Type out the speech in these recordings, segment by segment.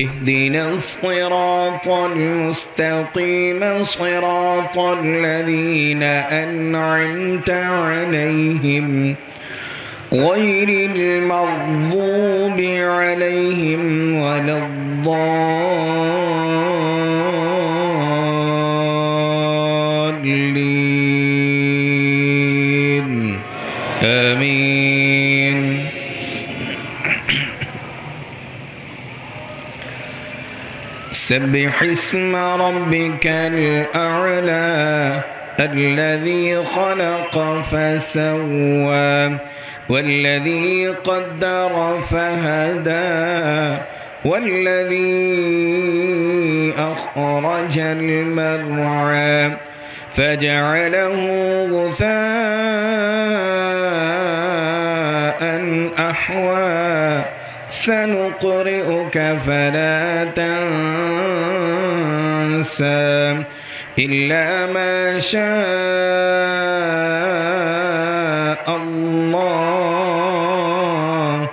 اهدنا الصراط المستقيم صراط الذين أنعمت عليهم غير المغضوب عليهم ولا الضالين آمين سبح اسم ربك الأعلى الذي خلق فسوى والذي قدر فهدى والذي أخرج المرعى فجعله غثاء أحوى سنقرئك فلا تنسى إلا ما شاء الله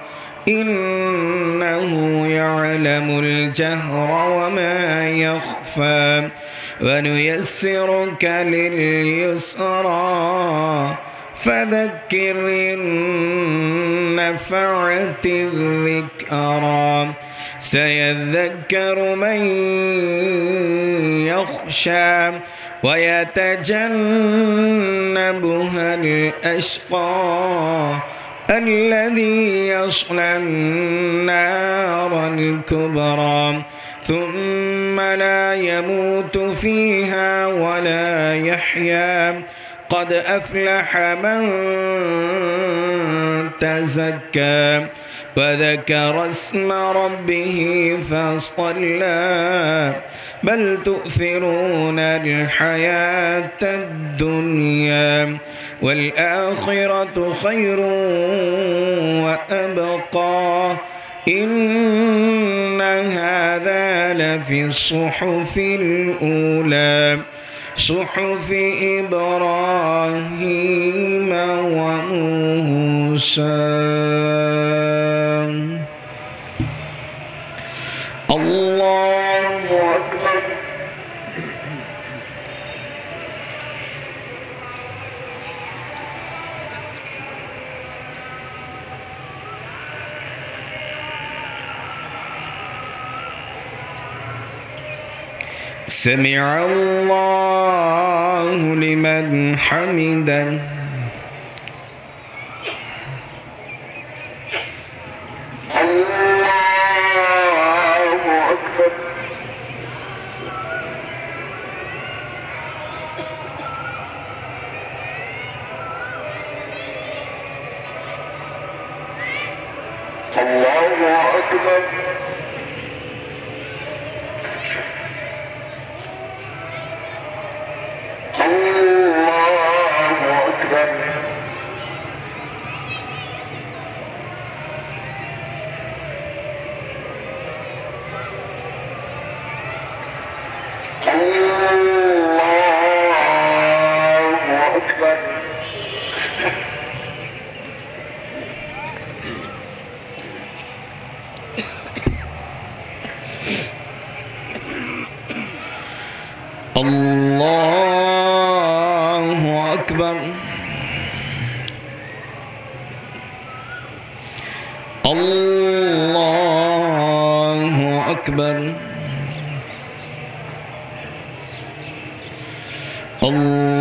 إنه يعلم الجهر وما يخفى ونيسرك لليسرى فذكر إن نفعت الذكرى سيذكر من يخشى ويتجنبها الأشقى الذي يصلى النار الكبرى ثم لا يموت فيها ولا يحيا قد أفلح من تزكى وذكر اسم ربه فصلى بل تؤثرون الحياة الدنيا والآخرة خير وأبقى إن هذا لفي الصحف الأولى صحف إبراهيم وموسى. الله أكبر. سمع الله لمن حمده. الله أكبر. الله أكبر. الله أكبر. الله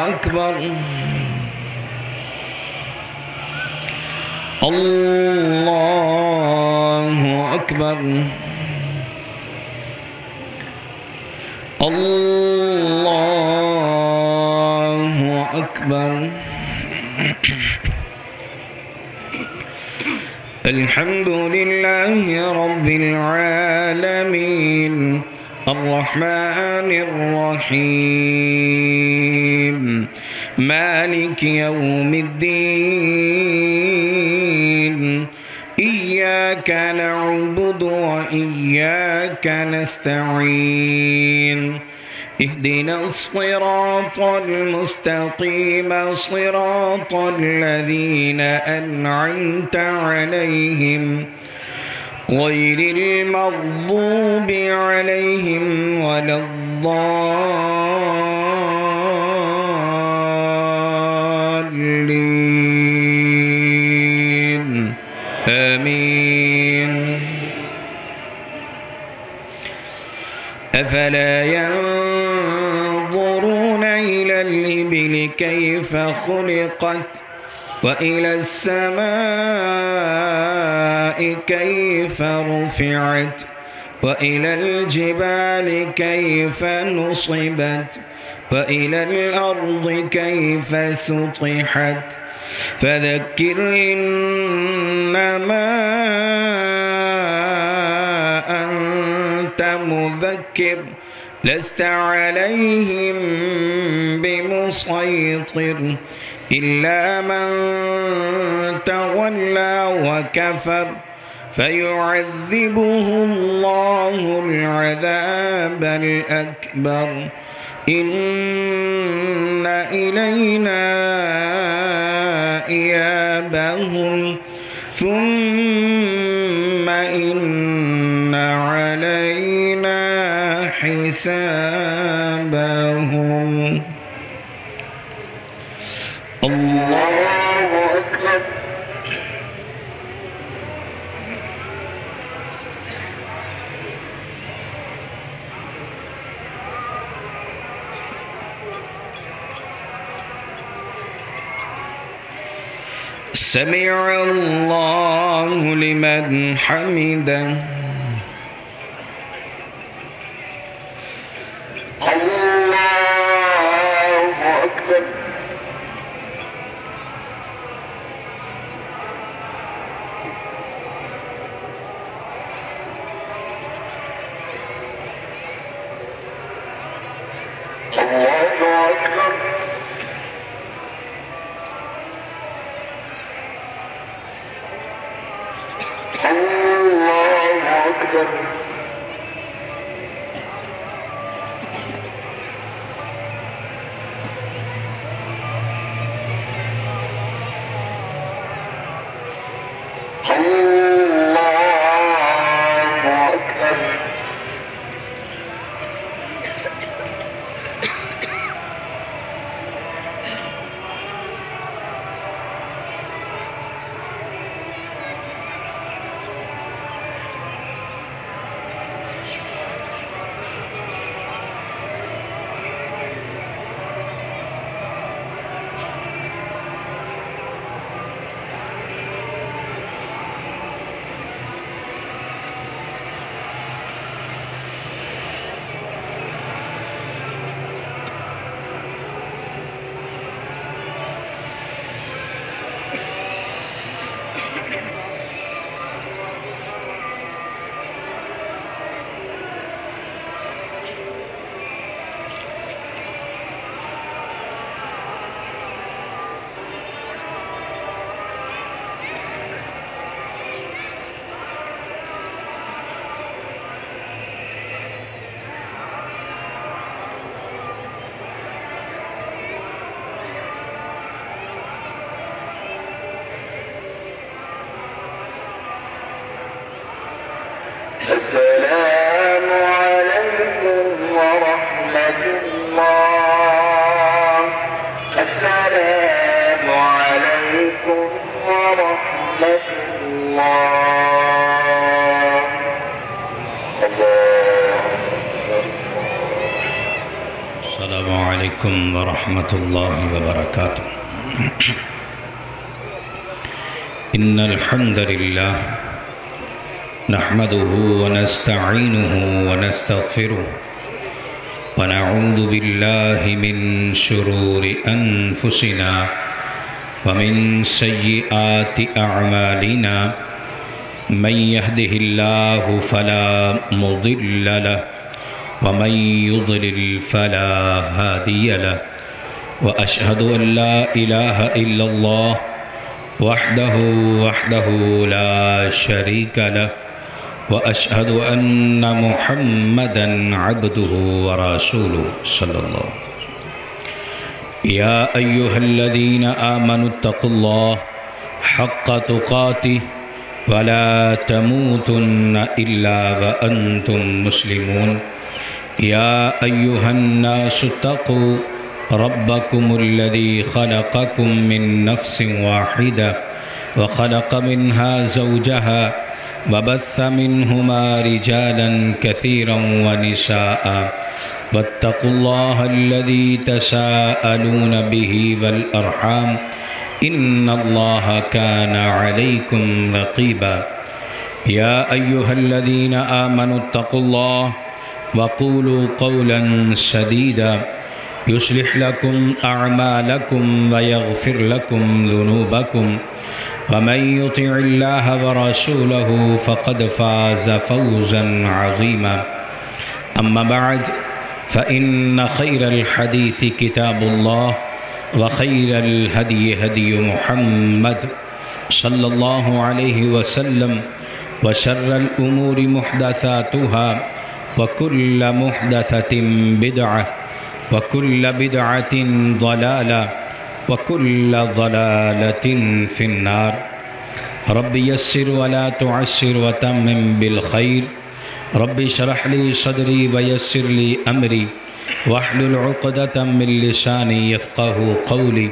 أكبر. الله أكبر. الله أكبر. الحمد لله رب العالمين الرحمن الرحيم مالك يوم الدين إياك نعبد وإياك نستعين اهدنا الصراط المستقيم صراط الذين أنعمت عليهم غير المغضوب عليهم ولا الضالين آمين. أفلا ينظرون إلى الإبل كيف خلقت وإلى السماء كيف رفعت وإلى الجبال كيف نصبت وإلى الأرض كيف سطحت فذكر إنما أنت مذكر لست عليهم بمسيطر إلا من تولى وكفر فيعذبه الله العذاب الأكبر إن إلينا إيابهم ثم إن علينا حسابهم. الله أكبر. سمع الله لمن حمده. الله أكبر. الله أكبر. السلام عليكم ورحمة الله. السلام عليكم ورحمة الله. السلام عليكم ورحمة الله وبركاته. إن الحمد لله نحمده ونستعينه ونستغفره ونعوذ بالله من شرور أنفسنا ومن سيئات أعمالنا من يهده الله فلا مضل له ومن يضلل فلا هادي له وأشهد أن لا إله إلا الله وحده لا شريك له وأشهد أن محمدًا عبده ورسوله صلى الله عليه وسلم. يا أيها الذين آمنوا اتقوا الله حق تقاته ولا تموتن إلا وأنتم مسلمون. يا أيها الناس اتقوا ربكم الذي خلقكم من نفس واحدة وخلق منها زوجها وبث منهما رجالا كثيرا ونساء واتقوا الله الذي تساءلون به والأرحام إن الله كان عليكم رقيبا. يا أيها الذين آمنوا اتقوا الله وقولوا قولا سديدا يصلح لكم أعمالكم ويغفر لكم ذنوبكم ومن يطع الله ورسوله فقد فاز فوزا عظيما. أما بعد فإن خير الحديث كتاب الله وخير الهدي هدي محمد صلى الله عليه وسلم وشر الأمور محدثاتها وكل محدثة بدعة وكل بدعة ضلالة وكل ضلالة في النار. رب يسر ولا تعسر وتمم بالخير. رب اشرح لي صدري ويسر لي أمري واحلل عقدة من لساني يفقه قولي.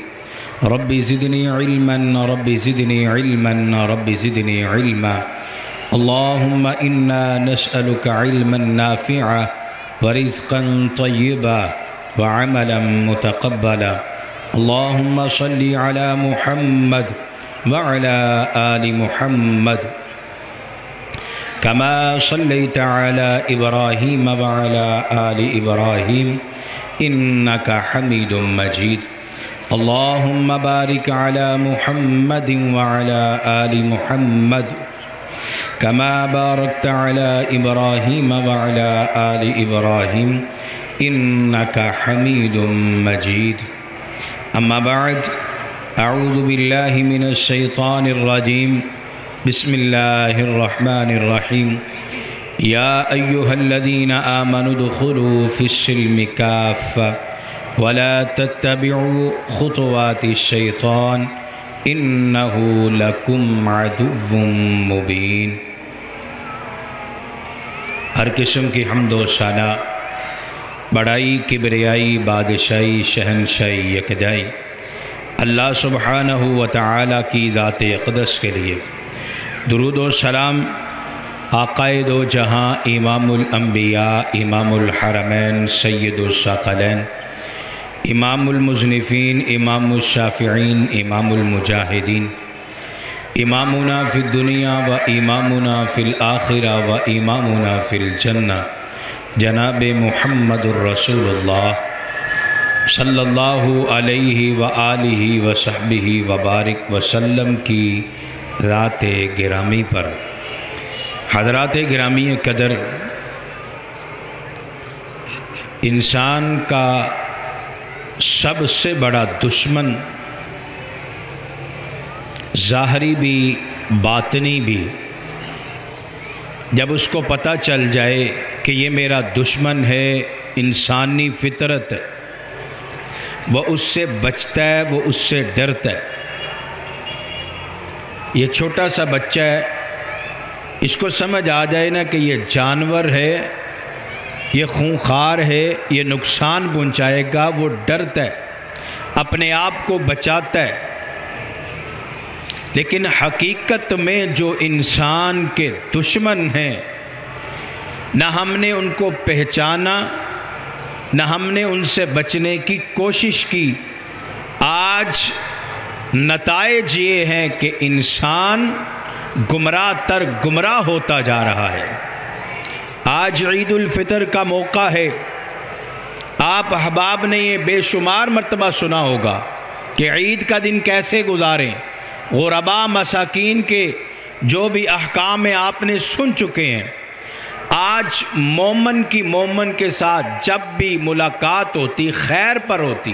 رب زدني علما رب زدني علما رب زدني علما. اللهم إنا نسألك علما نافعا ورزقا طيبا وعملا متقبلا. اللهم صل على محمد وعلى آل محمد كما صليت على إبراهيم وعلى آل إبراهيم إنك حميد مجيد. اللهم بارك على محمد وعلى آل محمد كما باركت على إبراهيم وعلى آل إبراهيم إنك حميد مجيد. أما بعد أعوذ بالله من الشيطان الرجيم. بسم الله الرحمن الرحيم. يا أيها الذين آمنوا ادخلوا في السلم كافة ولا تتبعوا خطوات الشيطان إنه لكم عدو مبين۔ ہر قسم کی حمد و ثنا، بڑائی، کبریائی، بادشاہی، شہنشاہی، یکجائی اللہ سبحانہ و تعالی کی ذات اقدس کے لیے۔ درود و سلام آقائے دو جہاں، امام الانبیاء، امام الحرمین، سید الثقلین، امام المذنبین، امام الشافعین، امام المجاہدین، امامنا فی الدنیا و امامنا فی الآخرہ و امامنا فی الجنہ، جناب محمد الرسول اللہ صلی اللہ علیہ وآلہ وصحبہ وبارک وسلم کی ذات گرامی پر۔ حضرات گرامی قدر، انسان کا سب سے بڑا دشمن ظاہری بھی باطنی بھی، جب اس کو پتہ چل جائے کہ یہ میرا دشمن ہے، انسانی فطرت ہے، وہ اس سے بچتا ہے، وہ اس سے ڈرتا ہے۔ یہ چھوٹا سا بچہ ہے، اس کو سمجھ آ جائے نا کہ یہ جانور ہے، یہ خونخوار ہے، یہ نقصان پہنچائے گا، وہ ڈرتا ہے، اپنے آپ کو بچاتا ہے۔ لیکن حقیقت میں جو انسان کے دشمن ہیں، نہ ہم نے ان کو پہچانا، نہ ہم نے ان سے بچنے کی کوشش کی۔ آج نتائج یہ ہیں کہ انسان گمراہ تر گمراہ ہوتا جا رہا ہے۔ آج عید الفطر کا موقع ہے، آپ احباب نے یہ بے شمار مرتبہ سنا ہوگا کہ عید کا دن کیسے گزاریں۔ غرباء مساکین کے جو بھی احکام ہیں آپ نے سن چکے ہیں۔ آج مومن کی مومن کے ساتھ جب بھی ملاقات ہوتی، خیر پر ہوتی،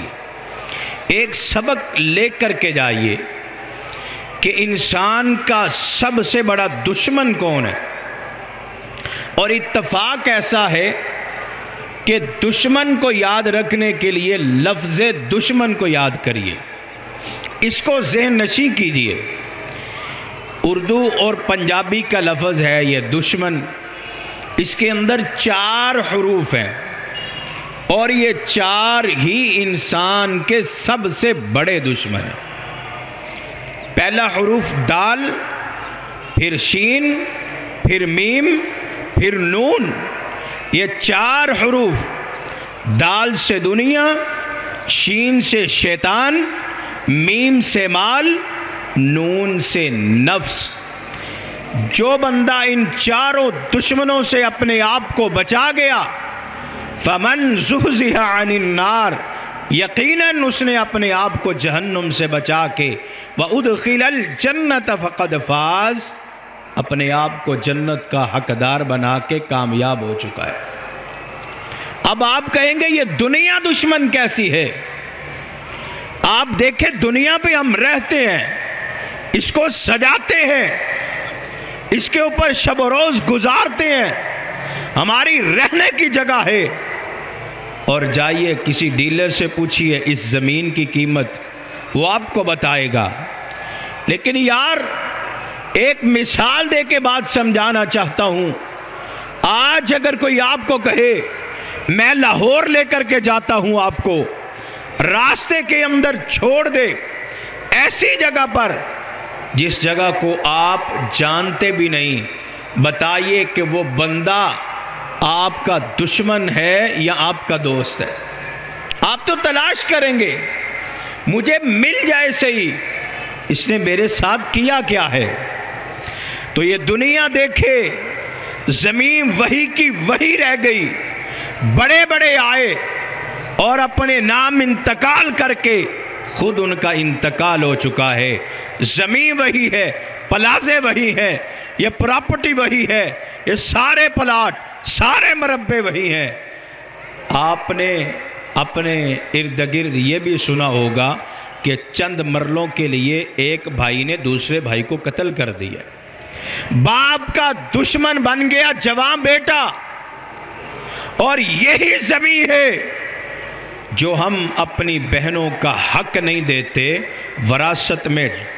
ایک سبق لے کر کے جائیے کہ انسان کا سب سے بڑا دشمن کون ہے۔ اور اتفاق ایسا ہے کہ دشمن کو یاد رکھنے کے لیے لفظ دشمن کو یاد کریے، اس کو ذہن نشین کیجئے۔ اردو اور پنجابی کا لفظ ہے یہ دشمن، اس کے اندر 4 حروف ہیں، اور یہ 4 ہی انسان کے سب سے بڑے دشمن ہیں۔ پہلا حروف دال، پھر شین، پھر میم، پھر نون۔ یہ 4 حروف، دال سے دنیا، شین سے شیطان، میم سے مال، نون سے نفس۔ جو بندہ ان 4 دشمنوں سے اپنے آپ کو بچا گیا، فمن زحزح عن النار، یقیناً اس نے اپنے آپ کو جہنم سے بچا کے وَأُدْخِلَ الْجَنَّةَ فَقَدْ فَازَ، اپنے آپ کو جنت کا حقدار بنا کے کامیاب ہو چکا ہے۔ اب آپ کہیں گے یہ دنیا دشمن کیسی ہے؟ آپ دیکھیں دنیا پہ ہم رہتے ہیں، اس کو سجاتے ہیں، اس کے اوپر شب و روز گزارتے ہیں، ہماری رہنے کی جگہ ہے۔ اور جائیے کسی ڈیلر سے پوچھئے اس زمین کی قیمت، وہ آپ کو بتائے گا۔ لیکن یار ایک مثال دے کے بات سمجھانا چاہتا ہوں۔ آج اگر کوئی آپ کو کہے میں لاہور لے کر کے جاتا ہوں، آپ کو راستے کے اندر چھوڑ دے ایسی جگہ پر جس جگہ کو آپ جانتے بھی نہیں، بتائیے کہ وہ بندہ آپ کا دشمن ہے یا آپ کا دوست ہے؟ آپ تو تلاش کریں گے، مجھے مل جائے صحیح، اس نے میرے ساتھ کیا کیا ہے۔ تو یہ دنیا دیکھے، زمین وہی کی وہی رہ گئی، بڑے بڑے آئے اور اپنے نام انتقال کر کے خود ان کا انتقال ہو چکا ہے۔ زمین وہی ہے، پلازے وہی ہیں، یہ پراپرٹی وہی ہے، یہ سارے پلاٹ، سارے مربع وہی ہیں۔ آپ نے اپنے ارد گرد یہ بھی سنا ہوگا کہ چند مرلوں کے لیے ایک بھائی نے دوسرے بھائی کو قتل کر دیا، باپ کا دشمن بن گیا جوان بیٹا۔ اور یہی زمین ہے جو ہم اپنی بہنوں کا حق نہیں دیتے، وراثت میں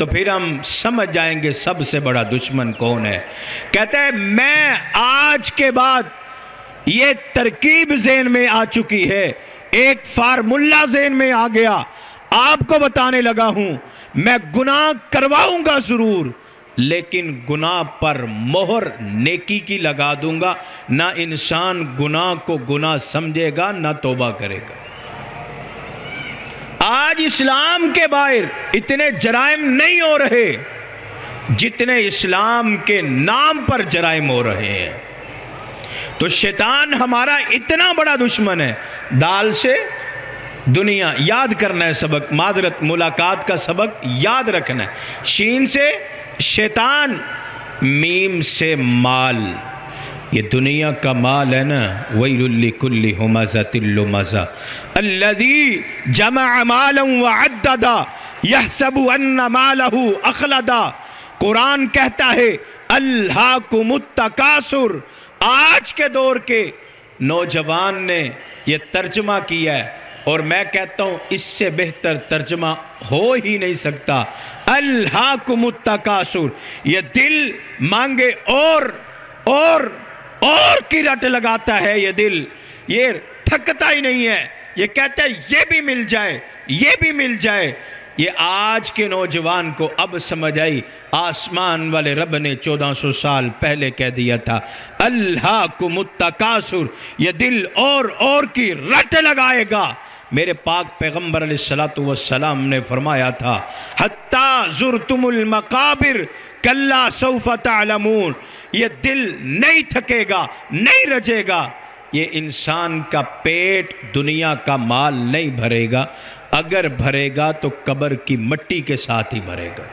تو پھر ہم سمجھ جائیں گے سب سے بڑا دشمن کون ہے۔ کہتا ہے میں آج کے بعد یہ ترکیب ذہن میں آ چکی ہے، ایک فارمولہ ذہن میں آ گیا، آپ کو بتانے لگا ہوں، میں گناہ کرواؤں گا ضرور، لیکن گناہ پر مہر نیکی کی لگا دوں گا، نہ انسان گناہ کو گناہ سمجھے گا نہ توبہ کرے گا۔ آج اسلام کے باہر اتنے جرائم نہیں ہو رہے جتنے اسلام کے نام پر جرائم ہو رہے ہیں۔ تو شیطان ہمارا اتنا بڑا دشمن ہے۔ دال سے دنیا یاد کرنا ہے سبق، معذرت ملاقات کا سبق یاد رکھنا ہے۔ شین سے شیطان، میم سے مال، یہ دنیا کا مال ہے نا، وَيْلٌ لِكُلِّ هُمَزَةٍ لُمَزَةٍ الَّذِي جَمَعَ مَالًا وَعَدَّدَ يَحْسَبُ أَنَّ مَالَهُ أَخْلَدَ۔ قرآن کہتا ہے الہاکم التکاثر۔ آج کے دور کے نوجوان نے یہ ترجمہ کیا ہے، اور میں کہتا ہوں اس سے بہتر ترجمہ ہو ہی نہیں سکتا۔ الہاکم التکاثر، یہ دل مانگے اور کی رٹ لگاتا ہے، یہ دل یہ تھکتا ہی نہیں ہے، یہ کہتا ہے یہ بھی مل جائے، یہ بھی مل جائے۔ یہ آج کے نوجوان کو اب سمجھ آئی، آسمان والے رب نے 1400 سال پہلے کہہ دیا تھا الہاکم التکاثر، یہ دل اور کی رٹ لگائے گا۔ میرے پاک پیغمبر علیہ السلام نے فرمایا تھا حتیٰ زرتم المقابر کلا سوف تعلمون، یہ دل نہیں تھکے گا، نہیں رجے گا۔ یہ انسان کا پیٹ دنیا کا مال نہیں بھرے گا، اگر بھرے گا تو قبر کی مٹی کے ساتھ ہی بھرے گا۔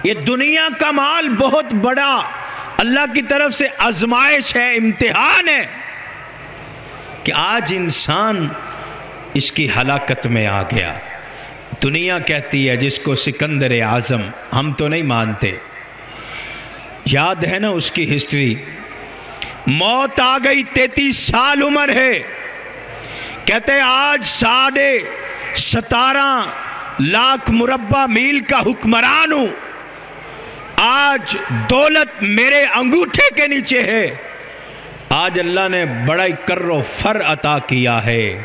یہ دنیا کا مال بہت بڑا اللہ کی طرف سے آزمائش ہے، امتحان ہے، کہ آج انسان اس کی ہلاکت میں آ گیا۔ دنیا کہتی ہے جس کو سکندر اعظم، ہم تو نہیں مانتے، یاد ہے نا اس کی ہسٹری، موت آ گئی، 33 سال عمر ہے، کہتے آج 17.5 لاکھ مربع میل کا حکمران ہوں، آج دولت میرے انگوٹھے کے نیچے ہے، آج اللہ نے بڑا ہی کر و فر عطا کیا ہے،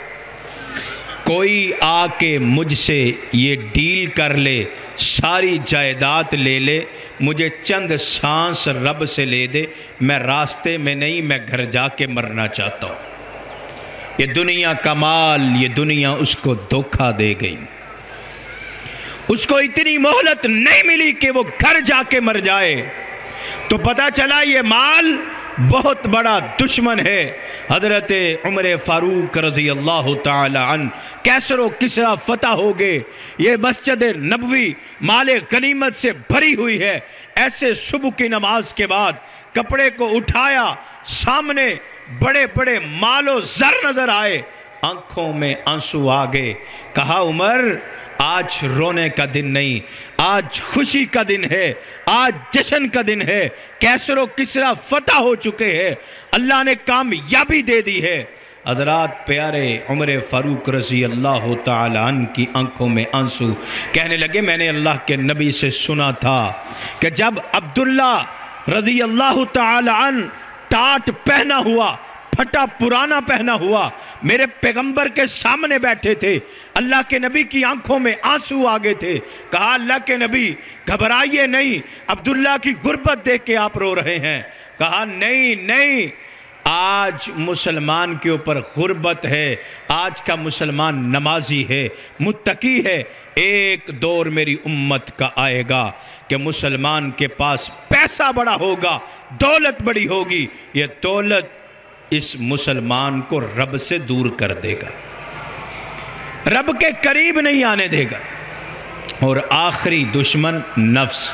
کوئی آ کے مجھ سے یہ ڈیل کر لے، ساری جائیداد لے لے، مجھے چند سانس رب سے لے دے، میں راستے میں نہیں، میں گھر جا کے مرنا چاہتا ہوں۔ یہ دنیا کا مال، یہ دنیا اس کو دھوکہ دے گئی، اس کو اتنی مہلت نہیں ملی کہ وہ گھر جا کے مر جائے۔ تو پتہ چلا یہ مال بہت بڑا دشمن ہے۔ حضرت عمر فاروق رضی اللہ تعالی عنہ کیسر و کسرا فتح ہو گئے، یہ مسجد نبوی مال غنیمت سے بھری ہوئی ہے، ایسے صبح کی نماز کے بعد کپڑے کو اٹھایا، سامنے بڑے بڑے مال و زر نظر آئے، آنکھوں میں آنسو آ گئے، کہا عمر آج رونے کا دن نہیں، آج خوشی کا دن ہے، آج جشن کا دن ہے، کیسر و کسرا فتح ہو چکے ہیں، اللہ نے کامیابی دے دی ہے۔ حضرات پیارے عمر فاروق رضی اللہ تعالی عنہ کی آنکھوں میں آنسو، کہنے لگے میں نے اللہ کے نبی سے سنا تھا کہ جب عبداللہ رضی اللہ تعالی عنہ ٹاٹ پہنا ہوا، پھٹا پرانا پہنا ہوا، میرے پیغمبر کے سامنے بیٹھے تھے، اللہ کے نبی کی آنکھوں میں آنسو آگے تھے، کہا اللہ کے نبی گھبرائیے نہیں، عبداللہ کی غربت دیکھ کے آپ رو رہے ہیں، کہا نہیں، آج مسلمان کے اوپر غربت ہے، آج کا مسلمان نمازی ہے، متقی ہے، ایک دور میری امت کا آئے گا کہ مسلمان کے پاس پیسہ بڑا ہوگا، دولت بڑی ہوگی، یہ دولت اس مسلمان کو رب سے دور کر دے گا، رب کے قریب نہیں آنے دے گا۔ اور آخری دشمن نفس،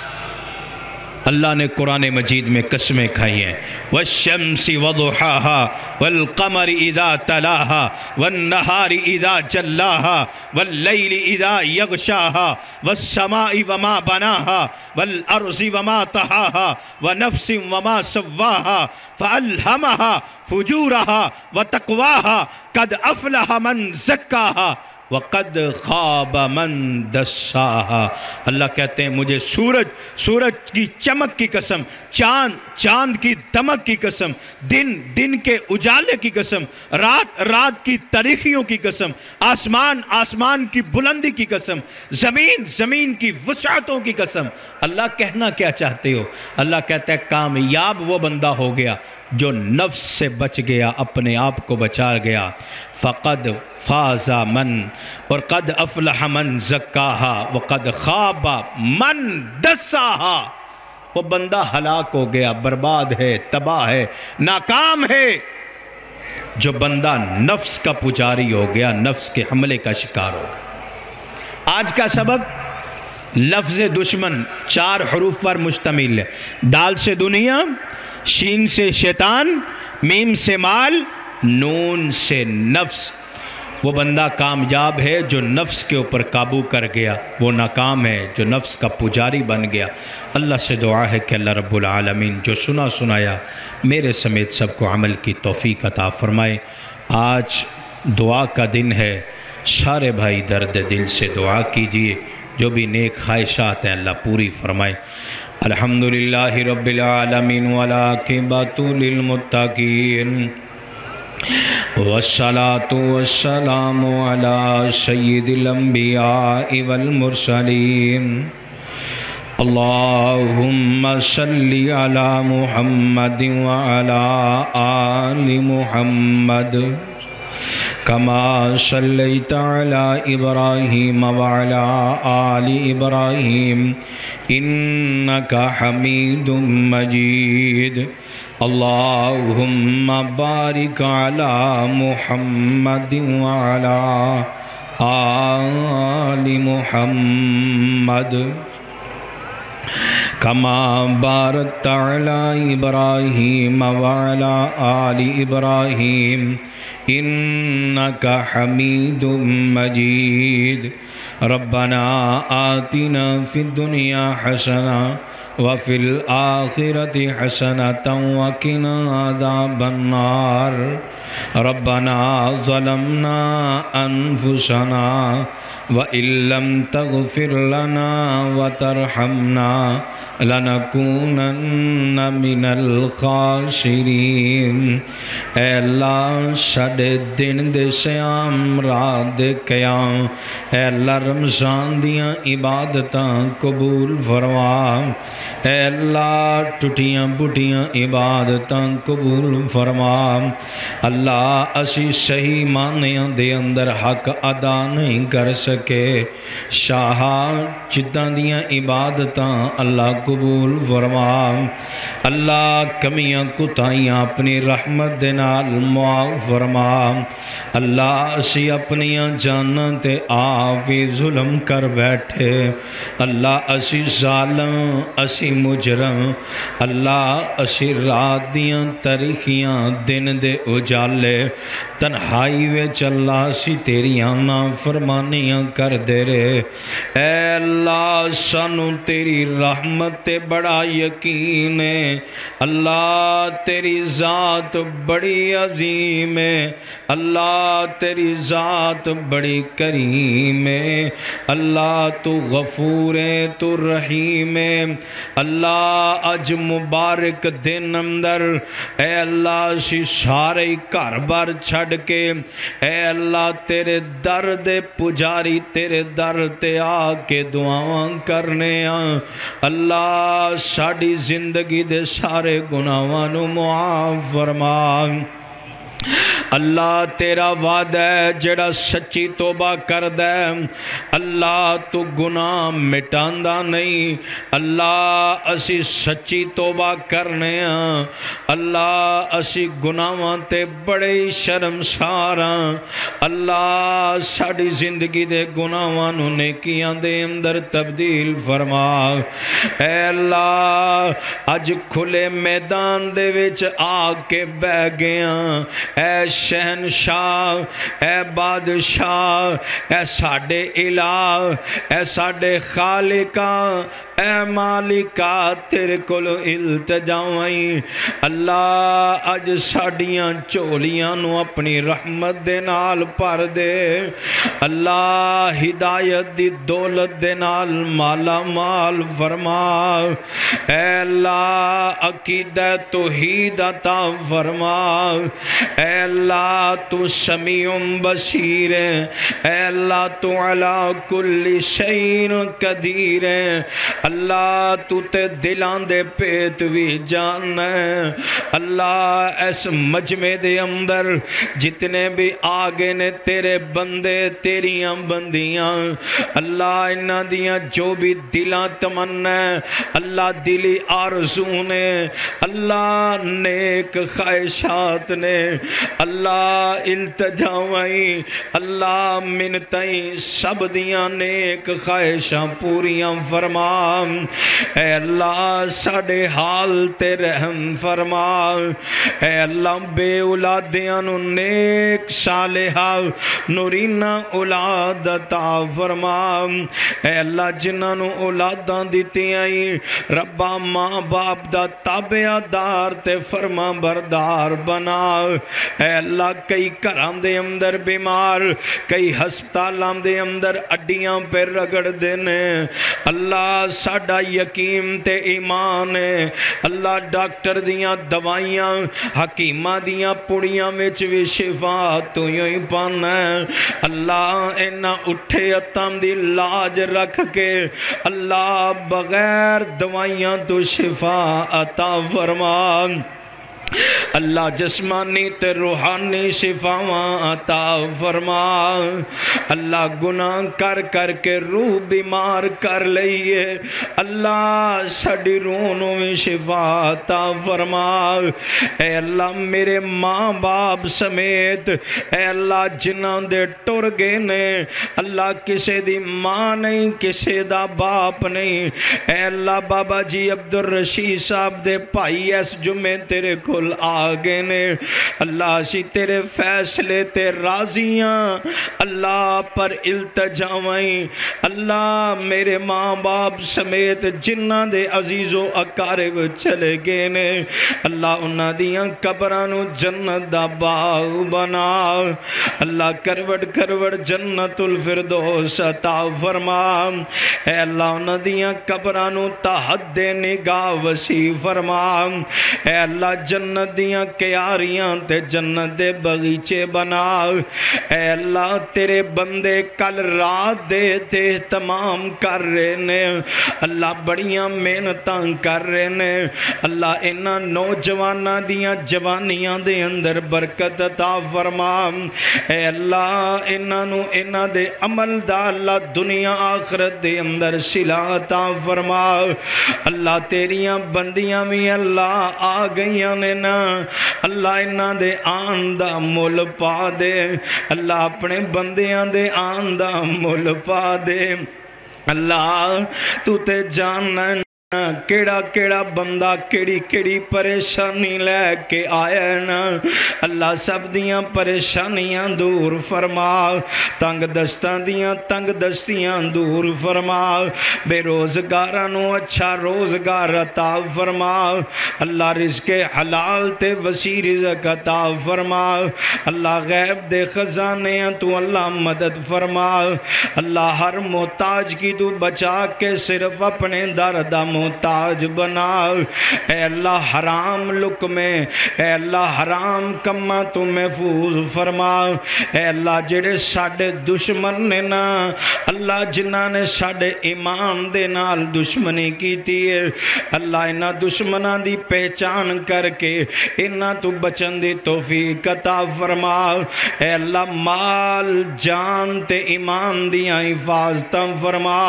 اللہ نے قرآن مجید میں قسمیں کھائی ہیں، وَالشَّمْسِ وَضُحَاهَا وَالْقَمَرِ إِذَا تَلَاهَا وَالنَّهَارِ إِذَا جَلَّاهَا وَاللَّيْلِ إِذَا يَغْشَاهَا وَالسَّمَاءِ وَمَا بَنَاهَا وَالْأَرْضِ وَمَا طَحَاهَا وَنَفْسٍ وَمَا سَوَّاهَا فَأَلْهَمَهَا فُجُورَهَا وَتَقْوَاهَا قَدْ أَفْلَحَ مَنْ زَكَّاهَا وقد خاب من دساہا۔ اللہ کہتے ہیں مجھے سورج کی چمک کی قسم، چاند کی دمک کی قسم، دن کے اجالے کی قسم، رات کی تاریخیوں کی قسم، آسمان کی بلندی کی قسم، زمین کی وسعتوں کی قسم۔ اللہ کہنا کیا چاہتے ہو؟ اللہ کہتا ہے کامیاب وہ بندہ ہو گیا جو نفس سے بچ گیا، اپنے آپ کو بچا گیا۔ فقد فاز من، اور قد افلح من زکاہا وقد خواب من دساہا۔ وہ بندہ ہلاک ہو گیا، برباد ہے، تباہ ہے، ناکام ہے جو بندہ نفس کا پجاری ہو گیا، نفس کے حملے کا شکار ہو گیا۔ آج کا سبق لفظ دشمن 4 حروف پر مشتمل ہے۔ دال سے دنیا، شین سے شیطان، میم سے مال، نون سے نفس۔ وہ بندہ کامیاب ہے جو نفس کے اوپر قابو کر گیا، وہ ناکام ہے جو نفس کا پجاری بن گیا۔ اللہ سے دعا ہے کہ اللہ رب العالمین جو سنایا میرے سمیت سب کو عمل کی توفیق عطا فرمائے۔ آج دعا کا دن ہے، سارے بھائی درد دل سے دعا کیجئے، جو بھی نیک خواہشات ہیں اللہ پوری فرمائے۔ الحمدللہ رب العالمین والعاقبۃ للمتقین والصلاة والسلام علی سید الانبیاء والمرسلین۔ اللہم صلی علی محمد وعلی آل محمد کما صلیت علی ابراہیم وعلی آل ابراہیم انکا حمید مجید۔ اللہم بارک علی محمد وعلی آل محمد کما بارکت علی ابراہیم وعلی آل ابراہیم انکا حمید مجید۔ ربنا آتنا فی الدنیا حسنہ وفی الآخرۃ حسنۃ وقنا عذاب النار۔ ربنا ظلمنا انفسنا وإن لم تغفر لنا وترحمنا لنکونن من الخاسرین۔ اے اللہ ساڈے دن دے سیام، رات دے قیام، اے اللہ رمضان دیاں عبادتاں قبول فرما۔ اے اللہ ٹوٹیاں بٹیاں عبادتاں قبول فرما۔ اللہ اسی صحیح معنیاں دے اندر حق ادا نہیں کر سکے، شاہا جداں دیاں عبادتاں اللہ قبول فرما۔ اللہ کمیاں کوتاہیاں اپنی رحمت دے نال معاف فرما۔ اللہ اسی اپنیاں جاناں تے آپ ہی ظلم کر بیٹھے، اللہ اسی ظالم، اسی مجرم، اللہ اسی رات دیاں تاریخیاں، دن دے اجالے، تنہائی وچ اللہ اسی تیریاں نافرمانیاں کر دے رہے۔ اے اللہ سانو تیری رحمت تے بڑا یقین ہے، اللہ تیری ذات بڑی عظیم ہے، اللہ تیری ذات بڑی کریم ہے، اللہ تو غفور ہے، تو رحیم ہے۔ اللہ اج مبارک دن اندر اے اللہ اسی سارے گھر بار چھڑ کے اے اللہ تیرے در دے پجاری تیرے در تے آ کے دعاواں کرنے آں۔ اللہ ساڑی زندگی دے سارے گناہاں نو معاف فرما۔ اللہ تیرا وعدہ ہے جڑا سچی توبہ کر دے اللہ تو گناہ مٹاندا نہیں۔ اللہ اسی سچی توبہ کرنے ہیں، اللہ اسی گناہاں تے بڑے شرمسار ہیں۔ اللہ ساڑی زندگی دے گناہاں نو نیکیاں دے اندر تبدیل فرما۔ اے اللہ اج کھلے میدان دے وچ آ کے بہ گیا، اے شہنشاہ، اے بادشاہ، اے ساڑے الہ، اے ساڑے خالقہ، اے مالکا تیرے کولو التجاویں اللہ اج ساڈیاں چولیاں نو اپنی رحمت دے نال پر دے اللہ ہدایت دی دولت دے نال مالا مال فرما اے اللہ عقیدہ توحید عطا فرما اے اللہ تو سمیع بصیر اے اللہ تو علی کل شیء قدیر اللہ تو تے دلان دے پیت بھی جان اللہ اس مجمع دے اندر جتنے بھی آگے نے تیرے بندے تیریاں بندیاں اللہ انہاں دیاں جو بھی دلاں تمنا اللہ دلی آرزو نے اللہ نیک خواہشات نے اللہ التجاویں اللہ منتیں سب دیاں نیک خواہشاں پوریاں فرما اے اللہ ساڑے حال تے رحم فرما اے اللہ بے اولادیاں نو نیک صالحہ نورینہ اولاد عطا فرما اے اللہ جنہاں نو اولاداں دیتی آئی ربا ماں باپ دا تابعہ دار تے فرما بردار بنا اے اللہ کئی گھراں دے اندر بیمار کئی ہسپتالاں دے اندر اڈیاں پہ رگڑ دینے اللہ ساڈا یقین تے ایمان ہے اللہ ڈاکٹر دیاں دوائیاں حکیمہ دیاں پڑیاں وچ بھی شفا تو یوں ہی پانا ہے اللہ اینا اٹھے اتم دی لاج رکھ کے اللہ بغیر دوائیاں تو شفا عطا فرما اللہ جسمانی تے روحانی شفاواں عطا فرما اللہ گناہ کر کر کے روح بیمار کر لئیے اللہ ساڑی روحوں میں شفا عطا فرما اے اللہ میرے ماں باپ سمیت اے اللہ جنہاں دے ٹر گئے نے اللہ کسے دی ماں نہیں کسے دا باپ نہیں اے اللہ بابا جی عبدالرشید صاحب دے پائی ایس جمعے تیرے کھل آگے نے اللہ سی تیرے فیصلے تے راضیاں اللہ پر التجاویں اللہ میرے ماں باپ سمیت جنہ دے عزیز و اقارب چلے گئے نے اللہ انہاں دیاں قبرانو جنت دا باغ بنا اللہ کروڑ کروڑ جنت الفردوس عطا فرما اے اللہ انہاں دیاں قبرانو تحت نگاہ وسیع فرما اے اللہ جنت دیاں کیاریاں تے جنت دے بغیچے بنا اے اللہ تیرے بندے کل رات دے تے تمام کر رہے نے اللہ بڑیاں محنتاں کر رہے نے اللہ انہاں نوجواناں دیاں جوانیاں دے اندر برکت عطا فرما اے اللہ انہاں دے عمل دا اللہ دنیا آخرت دے اندر صلہ عطا فرما اللہ تیریاں بندیاں بھی اللہ آ گئیاں نے نا اللہ انہاں دے آن دا مول پا دے اللہ اپنے بندیاں دے آن دا مول پا دے اللہ تو تے جاننا کیڑا کیڑا بندہ کیڑی کیڑی پریشانی لے کے آیا ہے نا اللہ سب دیاں پریشانیاں دور فرما تنگ دستاں دیاں تنگ دستیاں دور فرما بے روزگارانو اچھا روزگار عطا فرما اللہ رزق حلال تے وسیع رزق عطا فرما اللہ غیب دے خزانے تو اللہ مدد فرما اللہ ہر محتاج کی تو بچا کے صرف اپنے درد محتاج بنا اے اللہ حرام لقمے اے اللہ حرام کمہ تو محفوظ فرما اے اللہ جڑے ساڑے دشمن نے نا اللہ جنہاں نے ساڑے ایمان دے نال دشمنی کی تھی اللہ انہاں دشمناں دی پہچان کر کے انہاں تو بچن دی توفیق عطا فرما اے اللہ مال جان تے ایمان دیاں حفاظتاں فرما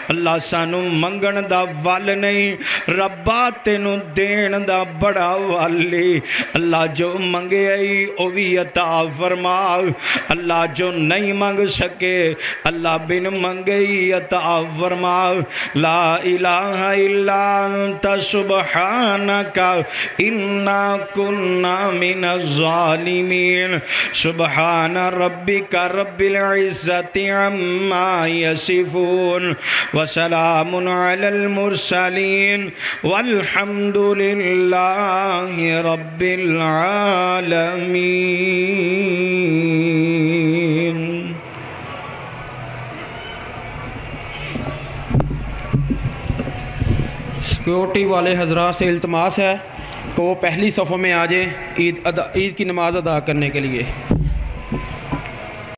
اللہ سانو منگن دا وال نہیں ربا تینوں دین دا بڑا والی اللہ جو منگے آئی او بھی عطا فرما اللہ جو نہیں منگ سکے اللہ بن منگے ہی عطا فرما لا الہ الا انت سبحانک انا کننا من الظالمین سبحان ربک رب العزت عما یصفون وسلام علی المرسلین والحمد للہ رب العالمین۔ سیکیورٹی والے حضرات سے التماس ہے کہ وہ پہلی صفوں میں آ جائیں عید کی نماز ادا کرنے کے لیے۔